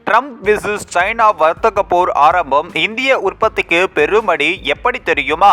Trump versus China வர்த்தக போர் ஆரம்பம். இந்திய உற்பத்திக்கு பெருமடி எப்படி தெரியுமா?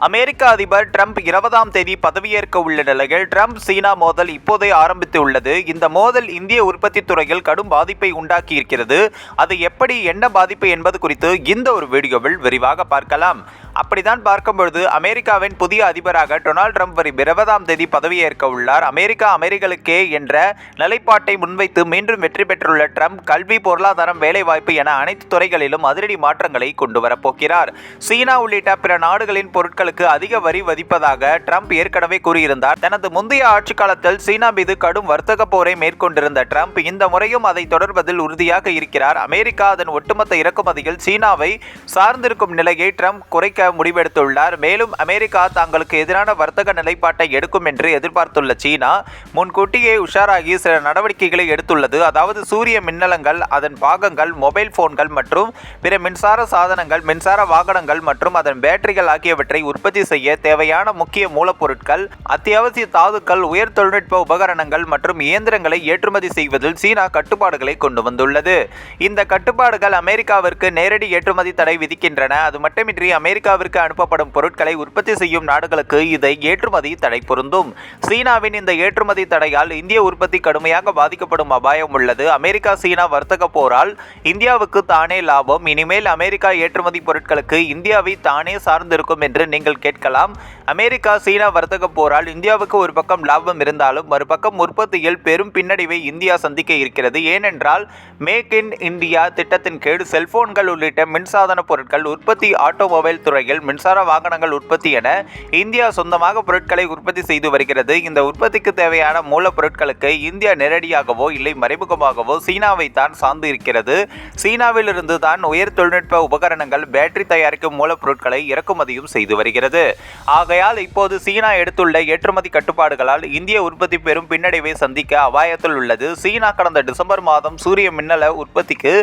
அமெரிக்க அதிபர் ட்ரம்ப் 20ஆம் தேதி பதவியேற்க உள்ள நிலையில் ட்ரம்ப் சீனா மோதல் இப்போதே ஆரம்பித்துள்ளது. இந்த மோதல் இந்திய உற்பத்தி துறையில் கடும் பாதிப்பை உண்டாக்கி இருக்கிறது. அது எப்படி, என்ன பாதிப்பு என்பது குறித்து இந்த ஒரு வீடியோவில் விரிவாக பார்க்கலாம். அப்படித்தான் பார்க்கும்பொழுது அமெரிக்காவின் புதிய அதிபராக டொனால்ட் ட்ரம்ப் வரும் 20ஆம் தேதி பதவியேற்க உள்ளார். அமெரிக்கா அமெரிக்கர்களுக்கே என்ற நிலைப்பாட்டை முன்வைத்து மீண்டும் வெற்றி பெற்றுள்ள ட்ரம்ப் கல்வி, பொருளாதாரம், வேலைவாய்ப்பு என அனைத்து துறைகளிலும் அதிரடி மாற்றங்களை கொண்டு வரப்போகிறார். சீனா உள்ளிட்ட பிற நாடுகளின் பொருட்களுக்கு அதிக வரி விதிப்பதாக ட்ரம்ப் ஏற்கனவே கூறியிருந்தார். தனது முந்தைய ஆட்சி காலத்தில் சீனா மீது கடும் வர்த்தக போரை மேற்கொண்டிருந்த ட்ரம்ப் இந்த முறையும் அதை தொடர்வதில் உறுதியாக இருக்கிறார். அமெரிக்கா அதன் ஒட்டுமொத்த இறக்குமதியில் சீனாவை சார்ந்திருக்கும் நிலையை ட்ரம்ப் குறைக்க முடிவெடுத்துள்ளார். மேலும் அமெரிக்கா தங்களுக்கு எதிரான வர்த்தக நிலைப்பாட்டை எடுக்கும் என்று எதிர்பார்த்துள்ள சீனா முன்கூட்டியே உஷாராகி சில நடவடிக்கைகளை எடுத்துள்ளது. அதாவது சூரிய மின்னலங்கள், அதன் பாகங்கள், மொபைல் போன்கள் மற்றும் பிற மின்சார சாதனங்கள், மின்சார வாகனங்கள் மற்றும் அதன் பேட்டரிகள் ஆகியவற்றை உற்பத்தி செய்ய தேவையான முக்கிய மூலப்பொருட்கள், அத்தியாவசிய தாதுக்கள், உயர் தொழில்நுட்ப உபகரணங்கள் மற்றும் இயந்திரங்களை ஏற்றுமதி செய்வதில் சீனா கட்டுப்பாடுகளை கொண்டு வந்துள்ளது. இந்த கட்டுப்பாடுகள் அமெரிக்காவிற்கு நேரடி ஏற்றுமதி தடை விதிக்கின்றன. அது மட்டுமின்றி அமெரிக்காவிற்கு அனுப்பப்படும் பொருட்களை உற்பத்தி செய்யும் நாடுகளுக்கு இதை ஏற்றுமதி தடை பொருந்தும். சீனாவின் இந்த ஏற்றுமதி தடையால் இந்திய உற்பத்தி கடுமையாக பாதிக்கப்படும் அபாயம் உள்ளது. அமெரிக்கா சீனா வர்த்தக போரால் இந்தியாவுக்கு தானே லாபம்? இனிமேல் அமெரிக்கா ஏற்றுமதி பொருட்களுக்கு இந்தியாவை தானே சார்ந்திருக்கும் என்று நீங்கள் கேட்கலாம். அமெரிக்கா சீனா வர்த்தக போரால் இந்தியாவுக்கு ஒரு பக்கம் லாபம் இருந்தாலும் மறுபக்கம் உற்பத்தியில் பெரும் பின்னடைவை இந்தியா சந்திக்க இருக்கிறது. ஏனென்றால் மேக் இன் இந்தியா திட்டத்தின் கீழ் செல்போன்கள் உள்ளிட்ட மின்சாதன பொருட்கள் உற்பத்தி, ஆட்டோமொபைல் துறையில் மின்சார வாகனங்கள் உற்பத்தி என இந்தியா சொந்தமாக பொருட்களை உற்பத்தி செய்து வருகிறது. இந்த உற்பத்திக்கு தேவையான மூலப்பொருட்களுக்கு இந்தியா நேரடியாகவோ இல்லை மறைமுகமாகவோ சீனாவை தான் சார்ந்து இருக்கிறது. சீனாவில் இருந்து தான் உயர் தொழில்நுட்ப உபகரணங்கள், பேட்டரி தயாரிக்கும் மூலப்பொருட்களை இறக்குமதியும் செய்து வருகிறது. ஆகையால் இப்போது சீனா எடுத்துள்ள ஏற்றுமதி கட்டுப்பாடுகளால் இந்திய உற்பத்தி பெரும் பின்னடைவை சந்திக்க அபாயத்தில் உள்ளது. சீனா கடந்த டிசம்பர் மாதம் சூரிய மின்னல உற்பத்திக்கு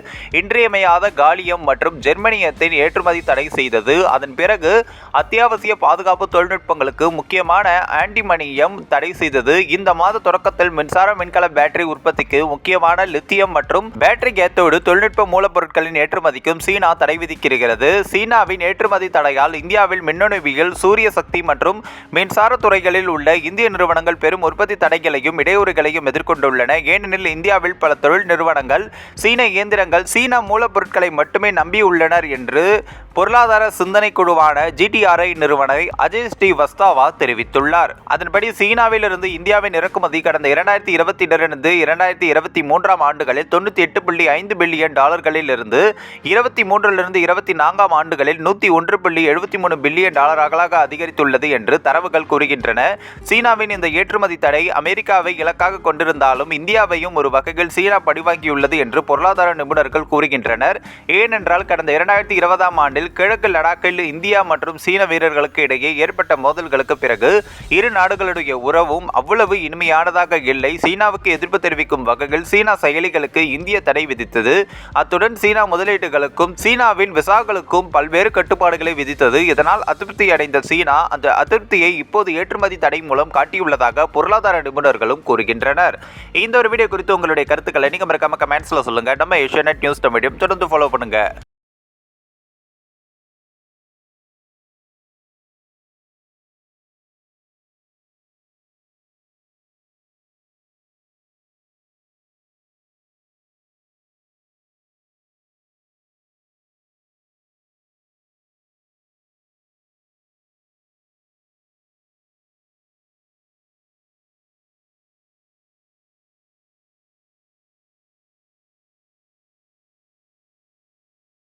இன்றியமையாத காலியம் மற்றும் ஜெர்மனியத்தின் ஏற்றுமதி தடை செய்தது. அதன் பிறகு அத்தியாவசிய பாதுகாப்பு தொழில்நுட்பங்களுக்கு முக்கியமான ஆன்டிமனியம் தடை செய்தது. இந்த மாத தொடக்கத்தில் மின்சார மின்கல பேட்டரி உற்பத்திக்கு முக்கியமான லித்தியம் மற்றும் பேட்டரி கேத்தோடு தொழில்நுட்ப மூலப்பொருட்களின் ஏற்றுமதிக்கும் சீனா தடை விதிக்கிறது. சீனாவின் ஏற்றுமதி தடையால் இந்தியாவில் மின்னணுவியல், சூரிய சக்தி மற்றும் மின்சார துறைகளில் உள்ள இந்திய நிறுவனங்கள் பெரும் உற்பத்தி தடைகளையும் இடையூறுகளையும் எதிர்கொண்டுள்ளன. ஏனெனில் இந்தியாவில் பல தொழில் நிறுவனங்கள் சீன இயந்திரங்கள், சீனா மூலப்பொருட்களை மட்டுமே நம்பியுள்ளனர் என்று பொருளாதார சிந்தனை குழுவான GTRI நிறுவனர் அஜய் ஸ்ரீவஸ்தவா தெரிவித்துள்ளார். அதன்படி சீனாவில் இருந்து இந்தியாவின் இறக்குமதி கடந்த 2022 2023 ஆண்டுகளில் $98.5 பில்லியன் இருந்து 23 24 ஆண்டுகளில் $101.73 பில்லியன் அதிகரித்துள்ளது என்று தரவுகள் கூறுகின்றன. சீனாவின் இந்த ஏற்றுமதி தடை அமெரிக்காவை இலக்காக கொண்டிருந்தாலும் இந்தியாவையும் ஒரு வகையில் சீனா பழிவாங்கியுள்ளது என்று பொருளாதார நிபுணர்கள் கூறுகின்றனர். ஏனென்றால் கடந்த 2020ஆம் ஆண்டில் கிழக்கு லடாக்கில் இந்தியா மற்றும் சீன வீரர்களுக்கு இடையே ஏற்பட்ட மோதல்களுக்கு பிறகு இரு நாடுகளுடைய உறவும் அவ்வளவு இனிமையானதாக இல்லை. சீனாவுக்கு எதிர்ப்பு தெரிவிக்கும் வகையில் சீனா செயலிகளுக்கு இந்திய தடை விதித்தது. அத்துடன் சீனா முதலீடுகளுக்கும் சீனாவின் விசாக்களுக்கும் பல்வேறு கட்டுப்பாடுகளை விதித்தது. இதனால் அதிருப்தி அடைந்த சீனா அந்த அதிருப்தியை இப்போது ஏற்றுமதி தடை மூலம் காட்டியுள்ளதாக பொருளாதார நிபுணர்களும் கூறுகின்றனர். இந்த ஒரு வீடியோ குறித்து உங்களுடைய கருத்துக்களை நீங்க மறக்காம கமெண்ட்ஸ்ல சொல்லுங்க. நம்ம ஏஷியாநெட் நியூஸ் தமிழையும் தொடர்ந்து ஃபாலோ பண்ணுங்க.